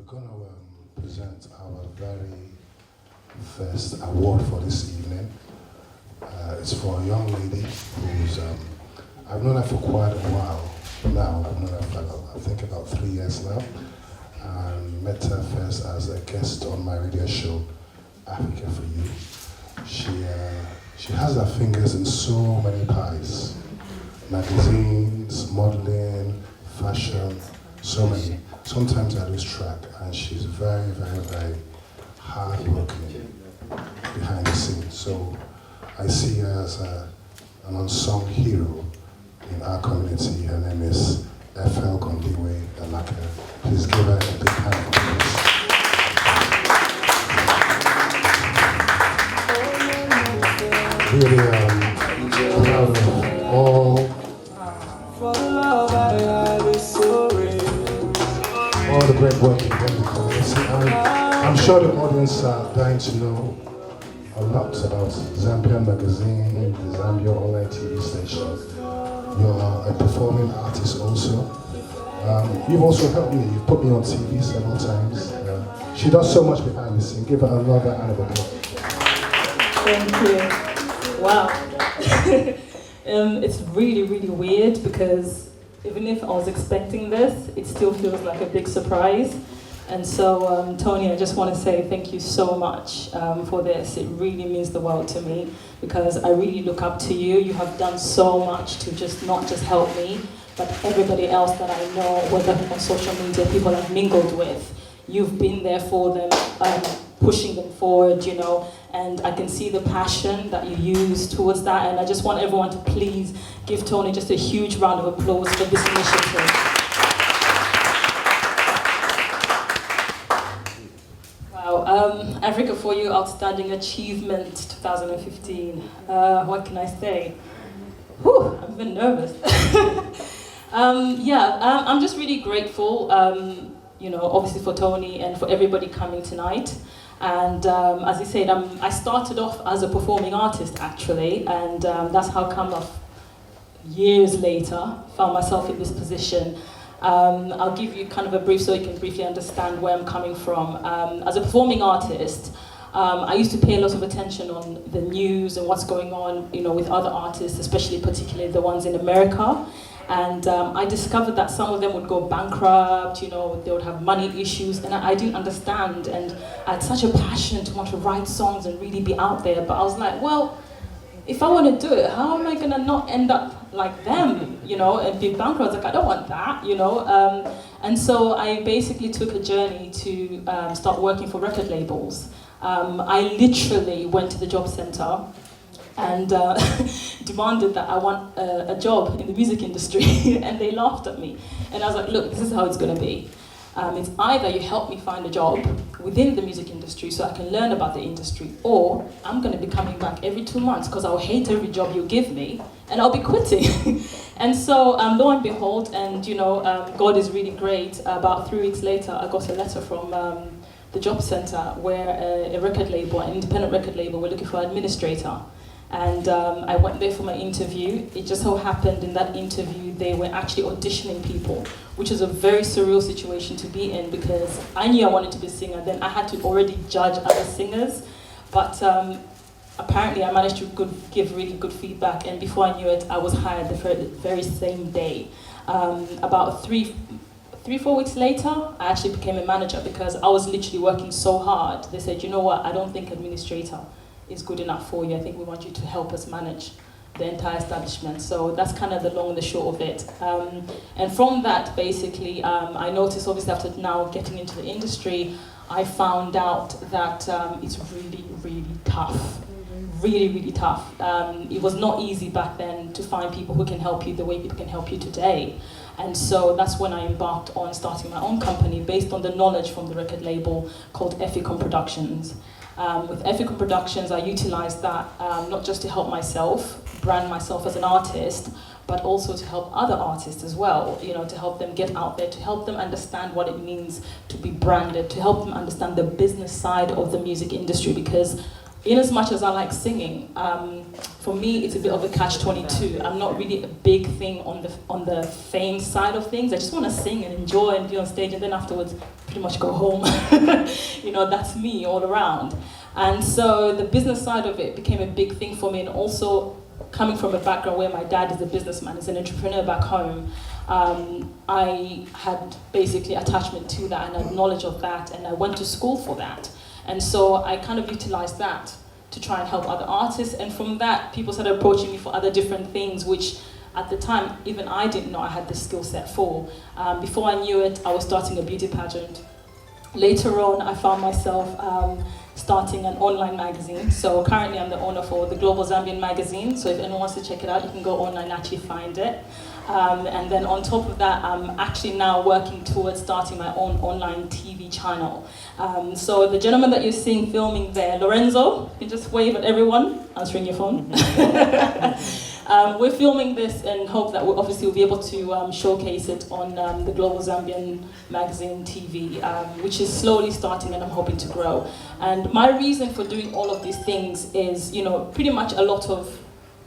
going to present our very first award for this evening. It's for a young lady who's, I've known her for quite a while now. I've known her for I think about 3 years now. And met her first as a guest on my radio show, AFRICA4U. She has her fingers in so many pies. Magazines, modeling, fashion, so many. Sometimes I lose track, and she's very, very, very hard-working behind the scenes. So I see her as an unsung hero in our community. Her name is ETHEL GONDIWE Elaka. Please give her a big hand for this. Really proud of all the great work you've done in the community. I'm sure the audience are dying to know a lot about Zambian Magazine, the Zambia online TV station. You're a performing artist also. You've also helped me. You've put me on TV several times. She does so much behind the scenes. Give her another round of applause. Thank you. Wow. It's really, really weird because even if I was expecting this, it still feels like a big surprise. And so, Tony, I just want to say thank you so much for this. It really means the world to me because I really look up to you. You have done so much to not just help me, but everybody else that I know, whether on social media, people I've mingled with. You've been there for them, pushing them forward, you know, and I can see the passion that you use towards that, and I just want everyone to please give Tony just a huge round of applause for this initiative. Wow, AFRICA4U Outstanding Achievement 2015. What can I say? Whew, I'm a bit nervous. I'm just really grateful, you know, obviously for Tony and for everybody coming tonight. And as he said, I started off as a performing artist actually, and that's how come years later found myself in this position. I'll give you kind of a brief so you can briefly understand where I'm coming from. As a performing artist, I used to pay a lot of attention on the news and what's going on, you know, with other artists, especially particularly the ones in America. And I discovered that some of them would go bankrupt, you know, they would have money issues, and I didn't understand. And I had such a passion to want to write songs and really be out there, but I was like, well, if I want to do it, how am I going to not end up like them, you know, and be bankrupt? Like, I don't want that, you know. And so I basically took a journey to start working for record labels. I literally went to the job center and demanded that I want a job in the music industry, and they laughed at me. And I was like, look, this is how it's going to be. It's either you help me find a job within the music industry so I can learn about the industry, or I'm going to be coming back every 2 months because I'll hate every job you give me, and I'll be quitting. And so, lo and behold, and you know, God is really great. About 3 weeks later, I got a letter from the job center where a record label, an independent record label, were looking for an administrator. And I went there for my interview. It just so happened in that interview they were actually auditioning people, which was a very surreal situation to be in because I knew I wanted to be a singer. Then I had to already judge other singers, but apparently I managed to give really good feedback, and before I knew it, I was hired the very same day. About 3-4 weeks later, I actually became a manager because I was literally working so hard. They said, you know what, I don't think administrator is good enough for you. I think we want you to help us manage the entire establishment. So that's kind of the long and the short of it. And from that, basically, I noticed, obviously, after now getting into the industry, I found out that it's really, really tough. Really, really tough. It was not easy back then to find people who can help you the way people can help you today. And so that's when I embarked on starting my own company based on the knowledge from the record label called EFFYCOM Productions. With EFFYCOM Productions, I utilized that not just to help myself, brand myself as an artist, but also to help other artists as well, you know, to help them get out there, to help them understand what it means to be branded, to help them understand the business side of the music industry, because in as much as I like singing, for me it's a bit of a catch-22. I'm not really a big thing on the fame side of things. I just want to sing and enjoy and be on stage, and then afterwards pretty much go home. You know, that's me all around. And so the business side of it became a big thing for me, and also coming from a background where my dad is a businessman, is an entrepreneur back home, I had basically attachment to that and had knowledge of that, and I went to school for that. And so I kind of utilized that to try and help other artists, and from that people started approaching me for other different things, which at the time even I didn't know I had the skill set for. Before I knew it, I was starting a beauty pageant. Later on, I found myself starting an online magazine. So currently I'm the owner for the Global Zambian magazine. So if anyone wants to check it out, you can go online and actually find it. And then on top of that, I'm actually now working towards starting my own online TV channel. So the gentleman that you're seeing filming there, Lorenzo, you just wave at everyone, answering your phone. We're filming this and hope that we'll obviously be able to showcase it on the Global Zambian magazine TV, which is slowly starting and I'm hoping to grow. And my reason for doing all of these things is, you know, pretty much a lot of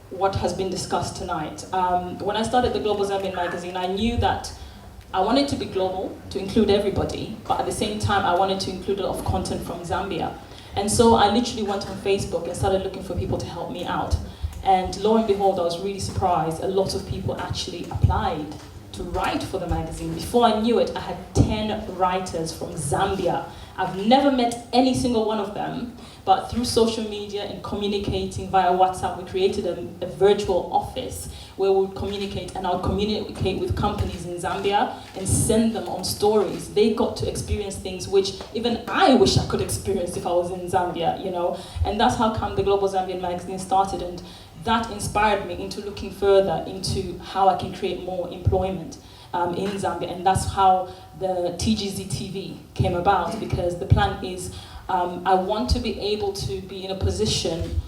what has been discussed tonight. When I started the Global Zambian magazine, I knew that I wanted to be global, to include everybody, but at the same time, I wanted to include a lot of content from Zambia. And so I literally went on Facebook and started looking for people to help me out. And lo and behold, I was really surprised. A lot of people actually applied to write for the magazine. Before I knew it, I had 10 writers from Zambia. I've never met any single one of them, but through social media and communicating via WhatsApp, we created a virtual office where we would communicate, and I would communicate with companies in Zambia and send them on stories. They got to experience things which even I wish I could experience if I was in Zambia, you know? And that's how come the Global Zambian magazine started, and that inspired me into looking further into how I can create more employment in Zambia, and that's how the TGZ TV came about, because the plan is I want to be able to be in a position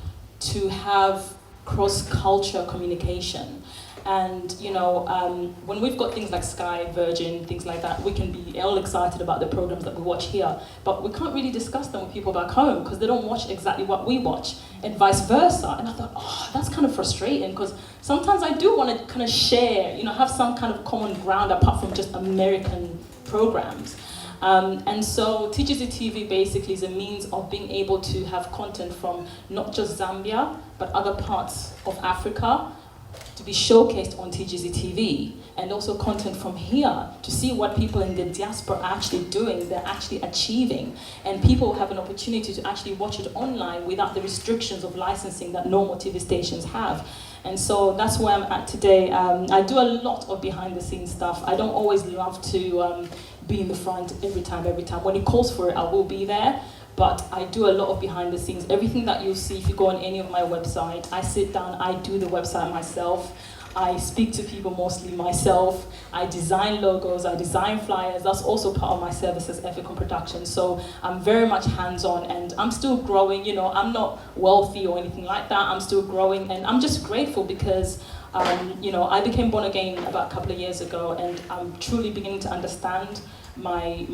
to have cross-culture communication. And you know, when we've got things like Sky, Virgin, things like that, we can be all excited about the programs that we watch here, but we can't really discuss them with people back home because they don't watch exactly what we watch, and vice versa. And I thought, oh, that's kind of frustrating, because sometimes I do want to kind of share, you know, have some kind of common ground apart from just American programs. And so TGZ TV basically is a means of being able to have content from not just Zambia, but other parts of Africa, to be showcased on TGZ TV, and also content from here to see what people in the diaspora are actually doing, they're actually achieving, and people have an opportunity to actually watch it online without the restrictions of licensing that normal TV stations have. And so that's where I'm at today. I do a lot of behind the scenes stuff. I don't always love to be in the front every time. When it calls for it, I will be there. But I do a lot of behind the scenes. Everything that you'll see if you go on any of my website, I sit down, I do the website myself. I speak to people mostly myself. I design logos, I design flyers. That's also part of my services, EFFYCOM production. So I'm very much hands-on, and I'm still growing. You know, I'm not wealthy or anything like that. I'm still growing, and I'm just grateful because you know, I became born again about a couple of years ago, and I'm truly beginning to understand my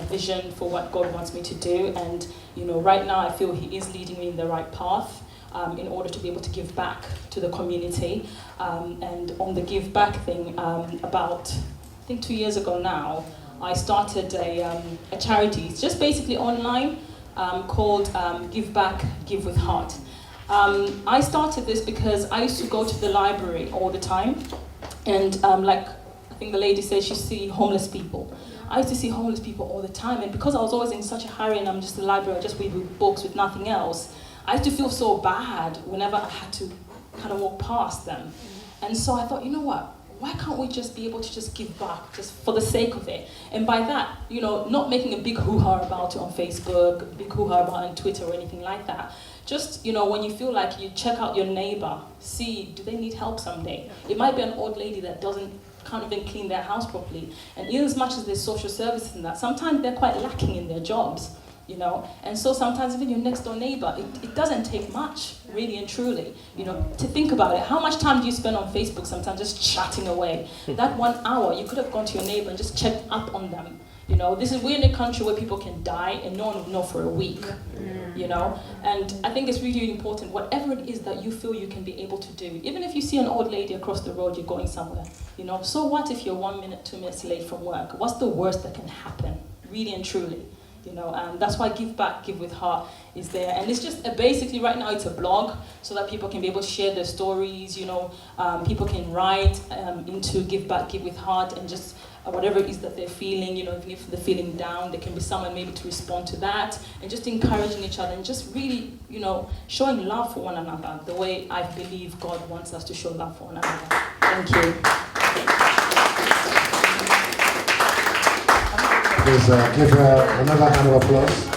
vision for what God wants me to do. And you know, right now I feel He is leading me in the right path in order to be able to give back to the community. And on the give back thing, about I think 2 years ago now, I started a charity. It's just basically online called Give Back, Give with Heart. I started this because I used to go to the library all the time, and like I think the lady said, she see homeless people. I used to see homeless people all the time, and because I was always in such a hurry and I'm just in the library, I just read with books with nothing else, I used to feel so bad whenever I had to kind of walk past them. And so I thought, you know what, why can't we just be able to just give back, just for the sake of it? And by that, you know, not making a big hoo-ha about it on Facebook, a big hoo-ha about it on Twitter or anything like that. Just, you know, when you feel like you check out your neighbor, see, do they need help someday? It might be an old lady that can't even clean their house properly. And even as much as there's social services and that, sometimes they're quite lacking in their jobs, you know? And so sometimes even your next door neighbor, it doesn't take much, really and truly, you know, to think about it. How much time do you spend on Facebook sometimes just chatting away? That 1 hour, you could have gone to your neighbor and just checked up on them. You know, we're in a country where people can die and no one will know for a week. You know, and I think it's really important, whatever it is that you feel you can be able to do, even if you see an old lady across the road, you're going somewhere, you know, so what if you're 1 minute, 2 minutes late from work? What's the worst that can happen, really and truly? You know, and that's why Give Back, Give with Heart is there. And it's just basically right now it's a blog so that people can be able to share their stories, you know, people can write into Give Back, Give with Heart and just whatever it is that they're feeling, you know, even if they're feeling down, there can be someone maybe to respond to that and just encouraging each other and just really, you know, showing love for one another the way I believe God wants us to show love for one another. Thank you. Please give her another round of applause.